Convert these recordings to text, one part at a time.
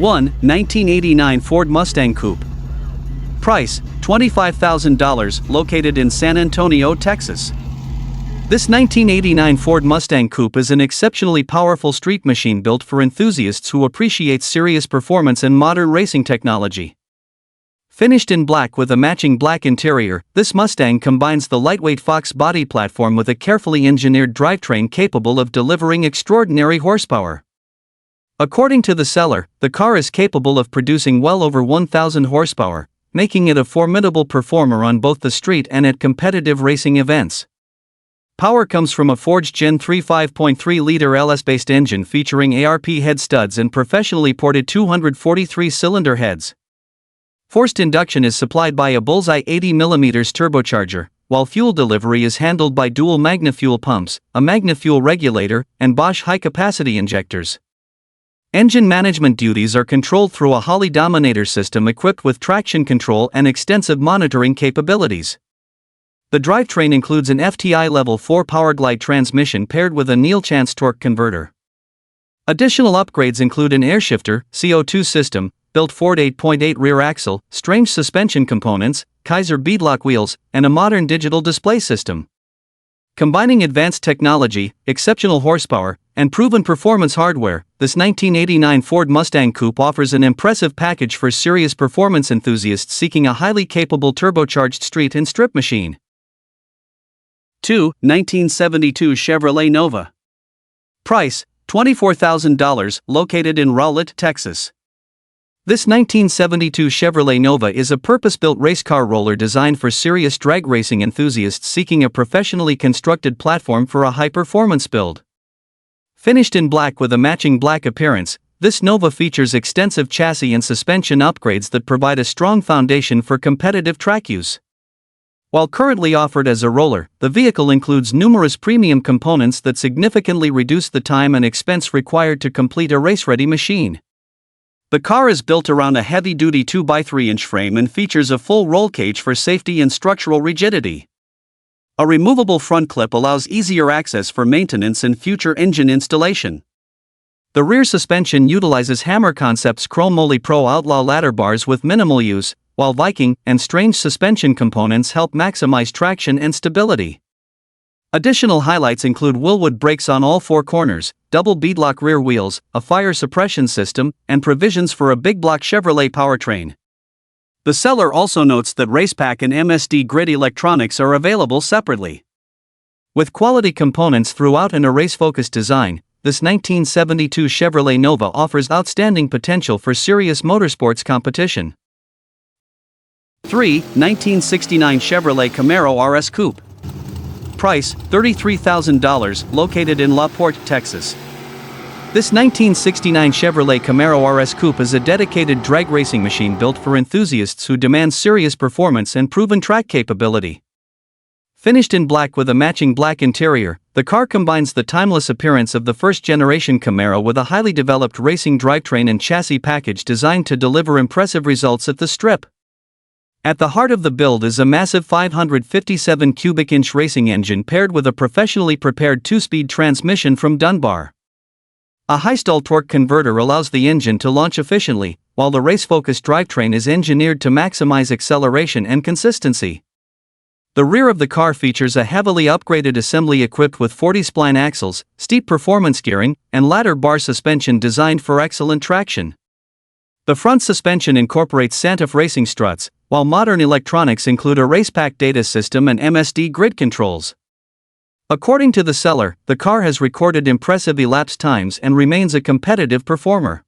1. 1989 Ford Mustang Coupe. Price, $25,000, located in San Antonio, Texas. This 1989 Ford Mustang Coupe is an exceptionally powerful street machine built for enthusiasts who appreciate serious performance and modern racing technology. Finished in black with a matching black interior, this Mustang combines the lightweight Fox body platform with a carefully engineered drivetrain capable of delivering extraordinary horsepower. According to the seller, the car is capable of producing well over 1,000 horsepower, making it a formidable performer on both the street and at competitive racing events. Power comes from a forged Gen 3 5.3-liter LS-based engine featuring ARP head studs and professionally ported 243-cylinder heads. Forced induction is supplied by a Bullseye 80mm turbocharger, while fuel delivery is handled by dual MagnaFuel pumps, a MagnaFuel regulator, and Bosch high-capacity injectors. Engine management duties are controlled through a Holley Dominator system equipped with traction control and extensive monitoring capabilities. The drivetrain includes an FTI Level 4 Powerglide transmission paired with a Neil-Chance torque converter. Additional upgrades include an airshifter, CO2 system, built Ford 8.8 rear axle, strange suspension components, Kaiser beadlock wheels, and a modern digital display system. Combining advanced technology, exceptional horsepower, and proven performance hardware, this 1989 Ford Mustang Coupe offers an impressive package for serious performance enthusiasts seeking a highly capable turbocharged street and strip machine. 2. 1972 Chevrolet Nova. Price, $24,000, located in Rowlett, Texas. This 1972 Chevrolet Nova is a purpose-built race car roller designed for serious drag racing enthusiasts seeking a professionally constructed platform for a high-performance build. Finished in black with a matching black appearance, this Nova features extensive chassis and suspension upgrades that provide a strong foundation for competitive track use. While currently offered as a roller, the vehicle includes numerous premium components that significantly reduce the time and expense required to complete a race-ready machine. The car is built around a heavy-duty 2x3-inch frame and features a full roll cage for safety and structural rigidity. A removable front clip allows easier access for maintenance and future engine installation. The rear suspension utilizes Hammer Concepts Chrome Moly Pro Outlaw ladder bars with minimal use, while Viking and Strange suspension components help maximize traction and stability. Additional highlights include Willwood brakes on all four corners, double beadlock rear wheels, a fire suppression system, and provisions for a big block Chevrolet powertrain. The seller also notes that RacePack and MSD grid electronics are available separately. With quality components throughout and a race-focused design, this 1972 Chevrolet Nova offers outstanding potential for serious motorsports competition. 3. 1969 Chevrolet Camaro RS Coupe. Price, $33,000, located in La Porte, Texas. This 1969 Chevrolet Camaro RS Coupe is a dedicated drag racing machine built for enthusiasts who demand serious performance and proven track capability. Finished in black with a matching black interior, the car combines the timeless appearance of the first-generation Camaro with a highly developed racing drivetrain and chassis package designed to deliver impressive results at the strip. At the heart of the build is a massive 557 cubic inch racing engine paired with a professionally prepared 2-speed transmission from Dunbar. A high-stall torque converter allows the engine to launch efficiently, while the race-focused drivetrain is engineered to maximize acceleration and consistency. The rear of the car features a heavily upgraded assembly equipped with 40-spline axles, steep performance gearing, and ladder bar suspension designed for excellent traction. The front suspension incorporates Santa Fe racing struts, while modern electronics include a RacePack data system and MSD grid controls. According to the seller, the car has recorded impressive elapsed times and remains a competitive performer.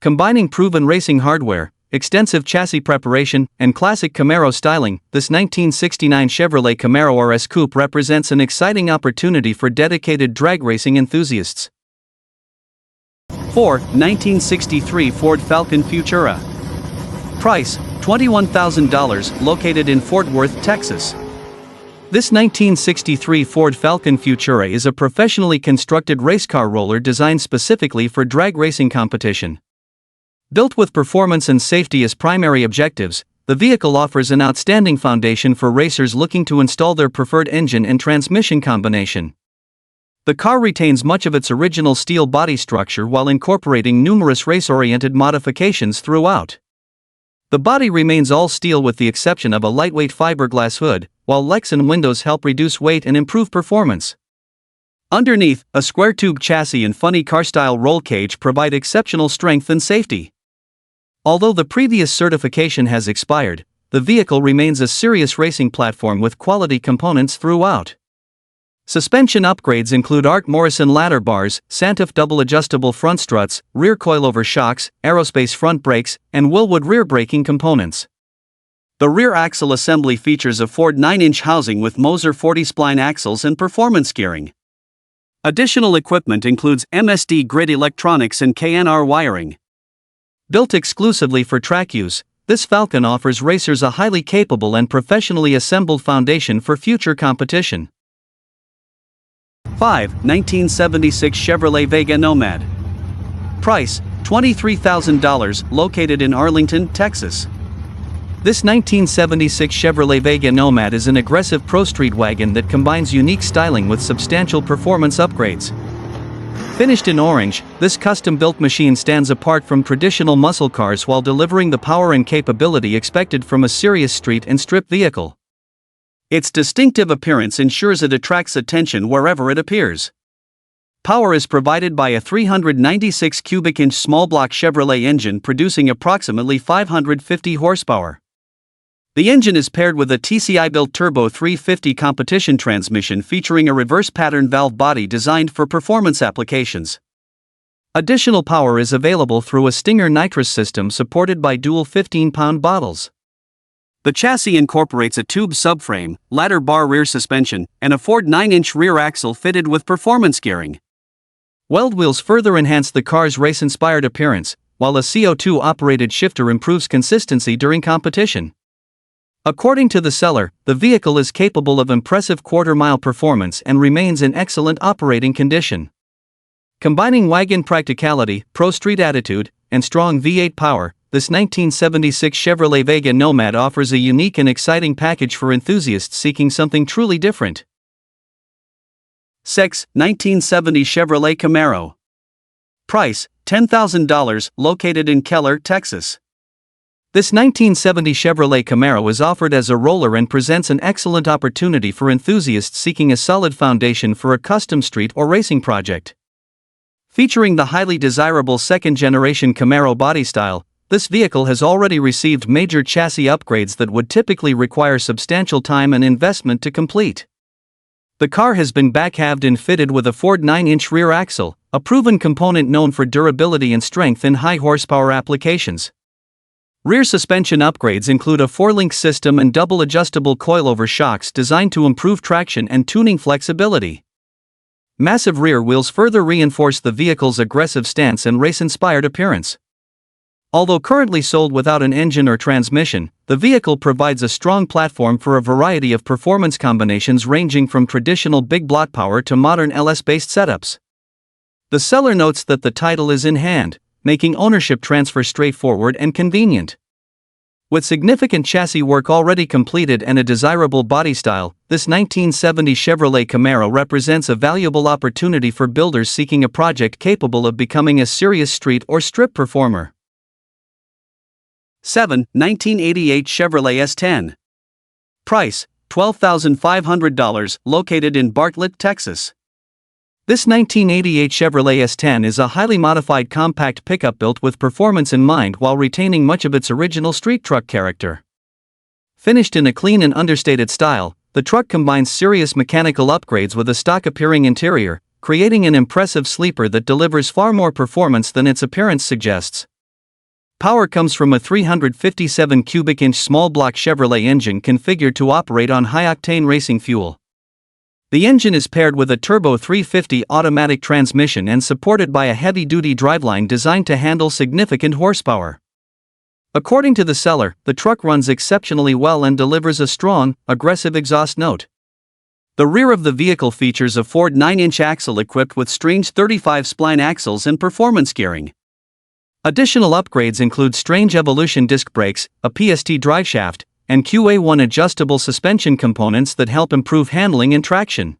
Combining proven racing hardware, extensive chassis preparation, and classic Camaro styling, this 1969 Chevrolet Camaro RS Coupe represents an exciting opportunity for dedicated drag racing enthusiasts. 4. 1963 Ford Falcon Futura. Price, $21,000, located in Fort Worth, Texas. This 1963 Ford Falcon Futura is a professionally constructed race car roller designed specifically for drag racing competition. Built with performance and safety as primary objectives, the vehicle offers an outstanding foundation for racers looking to install their preferred engine and transmission combination. The car retains much of its original steel body structure while incorporating numerous race-oriented modifications throughout. The body remains all steel with the exception of a lightweight fiberglass hood, while Lexan windows help reduce weight and improve performance. Underneath, a square tube chassis and funny car-style roll cage provide exceptional strength and safety. Although the previous certification has expired, the vehicle remains a serious racing platform with quality components throughout. Suspension upgrades include Art Morrison ladder bars, Santoff double-adjustable front struts, rear coilover shocks, aerospace front brakes, and Willwood rear braking components. The rear axle assembly features a Ford 9-inch housing with Moser 40-spline axles and performance gearing. Additional equipment includes MSD grid electronics and KNR wiring. Built exclusively for track use, this Falcon offers racers a highly capable and professionally assembled foundation for future competition. 5. 1976 Chevrolet Vega Nomad. Price, $23,000, located in Arlington, Texas. This 1976 Chevrolet Vega Nomad is an aggressive pro-street wagon that combines unique styling with substantial performance upgrades. Finished in orange, this custom-built machine stands apart from traditional muscle cars while delivering the power and capability expected from a serious street and strip vehicle. Its distinctive appearance ensures it attracts attention wherever it appears. Power is provided by a 396 cubic inch small block Chevrolet engine producing approximately 550 horsepower. The engine is paired with a TCI-built Turbo 350 competition transmission featuring a reverse pattern valve body designed for performance applications. Additional power is available through a Stinger nitrous system supported by dual 15-pound bottles. The chassis incorporates a tube subframe, ladder bar rear suspension, and a Ford 9-inch rear axle fitted with performance gearing. Weld wheels further enhance the car's race-inspired appearance, while a CO2-operated shifter improves consistency during competition. According to the seller, the vehicle is capable of impressive quarter-mile performance and remains in excellent operating condition. Combining wagon practicality, pro-street attitude, and strong V8 power, this 1976 Chevrolet Vega Nomad offers a unique and exciting package for enthusiasts seeking something truly different. 6. 1970 Chevrolet Camaro. Price, $10,000, located in Keller, Texas. This 1970 Chevrolet Camaro is offered as a roller and presents an excellent opportunity for enthusiasts seeking a solid foundation for a custom street or racing project. Featuring the highly desirable second-generation Camaro body style, this vehicle has already received major chassis upgrades that would typically require substantial time and investment to complete. The car has been back-halved and fitted with a Ford 9-inch rear axle, a proven component known for durability and strength in high-horsepower applications. Rear suspension upgrades include a 4-link system and double-adjustable coilover shocks designed to improve traction and tuning flexibility. Massive rear wheels further reinforce the vehicle's aggressive stance and race-inspired appearance. Although currently sold without an engine or transmission, the vehicle provides a strong platform for a variety of performance combinations ranging from traditional big block power to modern LS-based setups. The seller notes that the title is in hand, making ownership transfer straightforward and convenient. With significant chassis work already completed and a desirable body style, this 1970 Chevrolet Camaro represents a valuable opportunity for builders seeking a project capable of becoming a serious street or strip performer. 7. 1988 Chevrolet S10. Price, $12,500, located in Bartlett, Texas. This 1988 Chevrolet S10 is a highly modified compact pickup built with performance in mind while retaining much of its original street truck character. Finished in a clean and understated style, the truck combines serious mechanical upgrades with a stock-appearing interior, creating an impressive sleeper that delivers far more performance than its appearance suggests. Power comes from a 357 cubic inch small block Chevrolet engine configured to operate on high-octane racing fuel. The engine is paired with a Turbo 350 automatic transmission and supported by a heavy-duty driveline designed to handle significant horsepower. According to the seller, the truck runs exceptionally well and delivers a strong, aggressive exhaust note. The rear of the vehicle features a Ford 9-inch axle equipped with strange 35-spline axles and performance gearing. Additional upgrades include Strange Evolution disc brakes, a PST driveshaft, and QA1 adjustable suspension components that help improve handling and traction.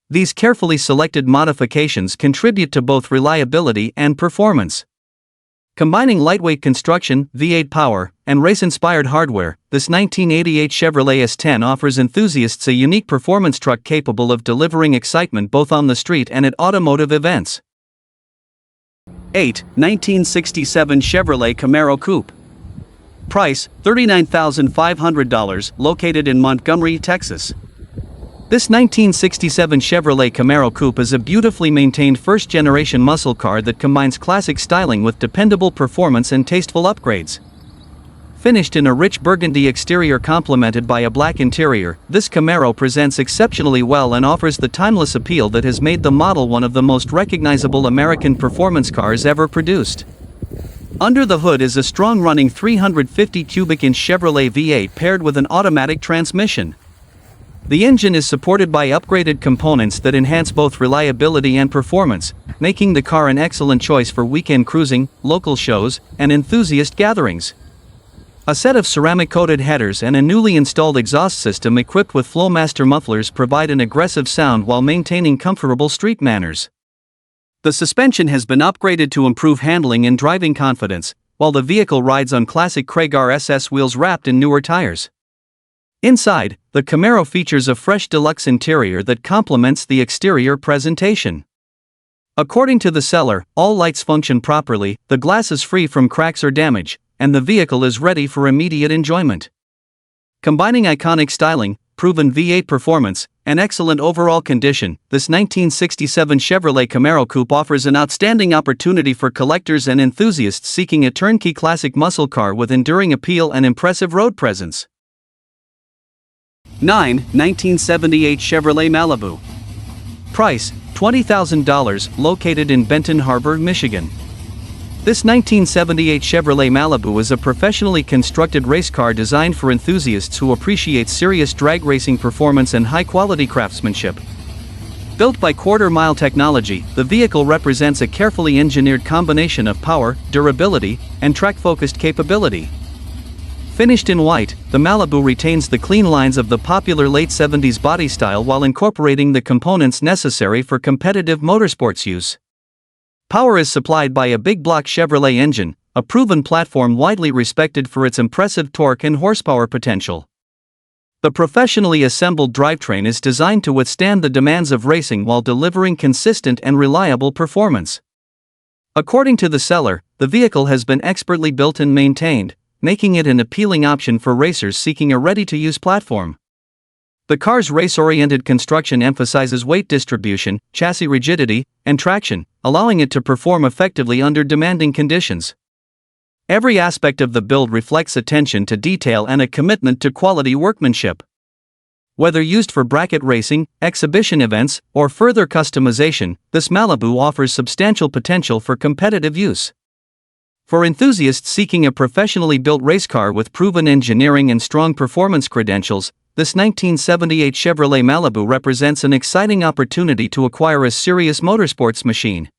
These carefully selected modifications contribute to both reliability and performance. Combining lightweight construction, V8 power, and race-inspired hardware, this 1988 Chevrolet S10 offers enthusiasts a unique performance truck capable of delivering excitement both on the street and at automotive events. 8. 1967 Chevrolet Camaro Coupe. Price, $39,500, located in Montgomery, Texas. This 1967 Chevrolet Camaro Coupe is a beautifully maintained first-generation muscle car that combines classic styling with dependable performance and tasteful upgrades. Finished in a rich burgundy exterior complemented by a black interior, this Camaro presents exceptionally well and offers the timeless appeal that has made the model one of the most recognizable American performance cars ever produced. Under the hood is a strong-running 350 cubic inch Chevrolet V8 paired with an automatic transmission. The engine is supported by upgraded components that enhance both reliability and performance, making the car an excellent choice for weekend cruising, local shows, and enthusiast gatherings. A set of ceramic-coated headers and a newly installed exhaust system equipped with Flowmaster mufflers provide an aggressive sound while maintaining comfortable street manners. The suspension has been upgraded to improve handling and driving confidence, while the vehicle rides on classic Craigar SS wheels wrapped in newer tires. Inside, the Camaro features a fresh deluxe interior that complements the exterior presentation. According to the seller, all lights function properly, the glass is free from cracks or damage, and the vehicle is ready for immediate enjoyment. Combining iconic styling, proven V8 performance, and excellent overall condition, this 1967 Chevrolet Camaro Coupe offers an outstanding opportunity for collectors and enthusiasts seeking a turnkey classic muscle car with enduring appeal and impressive road presence. 9. 1978 Chevrolet Malibu. Price, $20,000, located in Benton Harbor, Michigan. This 1978 Chevrolet Malibu is a professionally constructed race car designed for enthusiasts who appreciate serious drag racing performance and high-quality craftsmanship. Built by quarter-mile technology, the vehicle represents a carefully engineered combination of power, durability, and track-focused capability. Finished in white, the Malibu retains the clean lines of the popular late 70s body style while incorporating the components necessary for competitive motorsports use. Power is supplied by a big block Chevrolet engine, a proven platform widely respected for its impressive torque and horsepower potential. The professionally assembled drivetrain is designed to withstand the demands of racing while delivering consistent and reliable performance. According to the seller, the vehicle has been expertly built and maintained, making it an appealing option for racers seeking a ready-to-use platform. The car's race-oriented construction emphasizes weight distribution, chassis rigidity, and traction, allowing it to perform effectively under demanding conditions. Every aspect of the build reflects attention to detail and a commitment to quality workmanship. Whether used for bracket racing, exhibition events, or further customization, this Malibu offers substantial potential for competitive use. For enthusiasts seeking a professionally built race car with proven engineering and strong performance credentials, this 1978 Chevrolet Malibu represents an exciting opportunity to acquire a serious motorsports machine.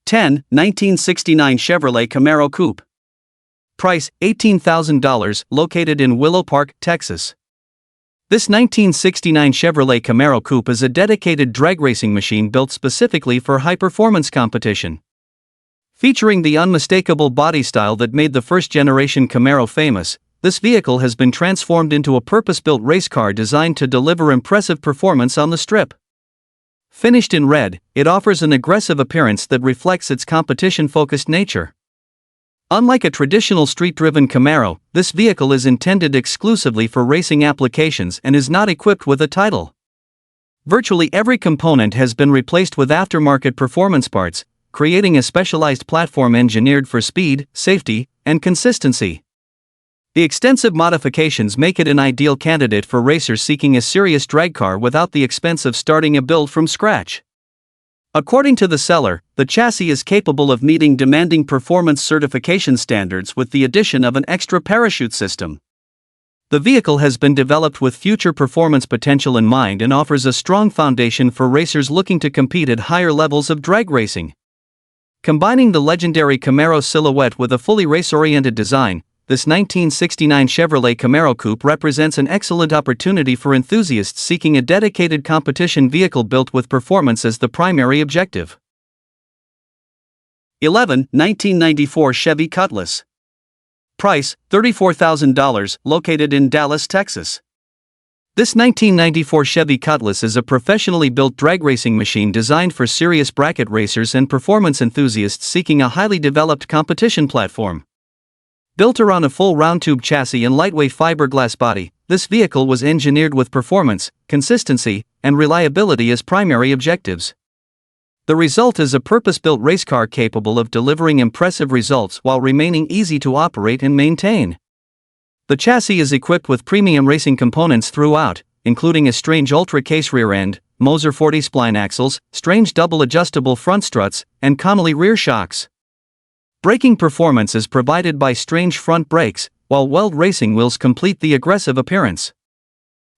10. 1969 Chevrolet Camaro Coupe. Price, $18,000, located in Willow Park, Texas. This 1969 Chevrolet Camaro Coupe is a dedicated drag racing machine built specifically for high-performance competition. Featuring the unmistakable body style that made the first-generation Camaro famous, this vehicle has been transformed into a purpose-built race car designed to deliver impressive performance on the strip. Finished in red, it offers an aggressive appearance that reflects its competition-focused nature. Unlike a traditional street-driven Camaro, this vehicle is intended exclusively for racing applications and is not equipped with a title. Virtually every component has been replaced with aftermarket performance parts, creating a specialized platform engineered for speed, safety, and consistency. The extensive modifications make it an ideal candidate for racers seeking a serious drag car without the expense of starting a build from scratch. According to the seller, the chassis is capable of meeting demanding performance certification standards with the addition of an extra parachute system. The vehicle has been developed with future performance potential in mind and offers a strong foundation for racers looking to compete at higher levels of drag racing. Combining the legendary Camaro silhouette with a fully race-oriented design, this 1969 Chevrolet Camaro Coupe represents an excellent opportunity for enthusiasts seeking a dedicated competition vehicle built with performance as the primary objective. 11. 1994 Chevy Cutlass. Price, $34,000, located in Dallas, Texas. This 1994 Chevy Cutlass is a professionally built drag racing machine designed for serious bracket racers and performance enthusiasts seeking a highly developed competition platform. Built around a full round-tube chassis and lightweight fiberglass body, this vehicle was engineered with performance, consistency, and reliability as primary objectives. The result is a purpose-built race car capable of delivering impressive results while remaining easy to operate and maintain. The chassis is equipped with premium racing components throughout, including a Strange Ultra case rear end, Moser 40 spline axles, Strange double adjustable front struts, and Connolly rear shocks. Braking performance is provided by Strange front brakes, while Weld racing wheels complete the aggressive appearance.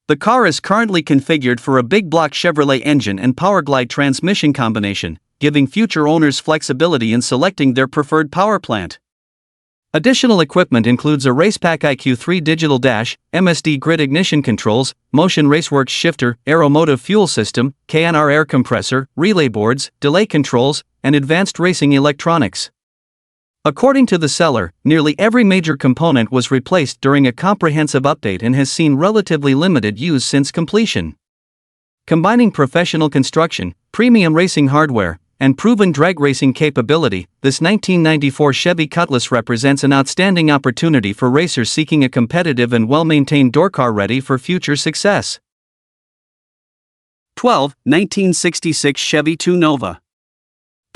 The car is currently configured for a big block Chevrolet engine and Powerglide transmission combination, giving future owners flexibility in selecting their preferred power plant. Additional equipment includes a RacePack IQ3 digital dash, MSD grid ignition controls, Motion Raceworks shifter, automotive fuel system, KNR air compressor, relay boards, delay controls, and advanced racing electronics. According to the seller, nearly every major component was replaced during a comprehensive update and has seen relatively limited use since completion. Combining professional construction, premium racing hardware, and proven drag racing capability, this 1994 Chevy Cutlass represents an outstanding opportunity for racers seeking a competitive and well-maintained car ready for future success. 12. 1966 Chevy 2 Nova.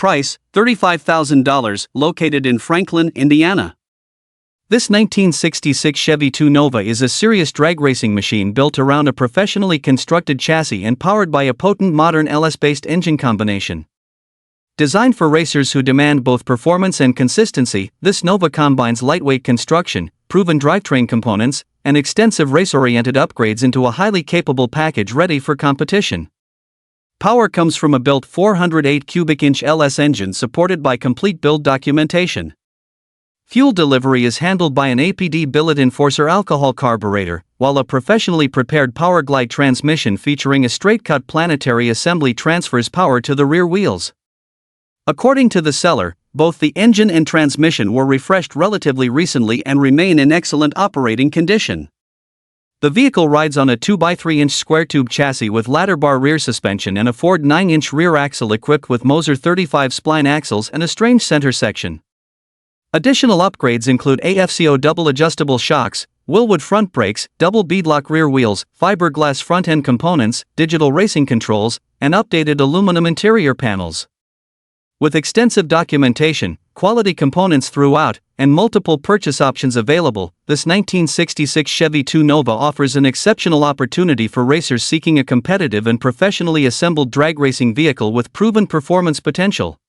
Price, $35,000, located in Franklin, Indiana. This 1966 Chevy 2 Nova is a serious drag racing machine built around a professionally constructed chassis and powered by a potent modern LS-based engine combination. Designed for racers who demand both performance and consistency, this Nova combines lightweight construction, proven drivetrain components, and extensive race-oriented upgrades into a highly capable package ready for competition. Power comes from a built 408 cubic inch LS engine supported by complete build documentation. Fuel delivery is handled by an APD billet enforcer alcohol carburetor, while a professionally prepared Powerglide transmission featuring a straight-cut planetary assembly transfers power to the rear wheels. According to the seller, both the engine and transmission were refreshed relatively recently and remain in excellent operating condition. The vehicle rides on a 2x3-inch square-tube chassis with ladder bar rear suspension and a Ford 9-inch rear axle equipped with Moser 35 spline axles and a Strange center section. Additional upgrades include AFCO double adjustable shocks, Willwood front brakes, double beadlock rear wheels, fiberglass front-end components, digital racing controls, and updated aluminum interior panels. With extensive documentation, quality components throughout, and multiple purchase options available, this 1966 Chevy 2 Nova offers an exceptional opportunity for racers seeking a competitive and professionally assembled drag racing vehicle with proven performance potential.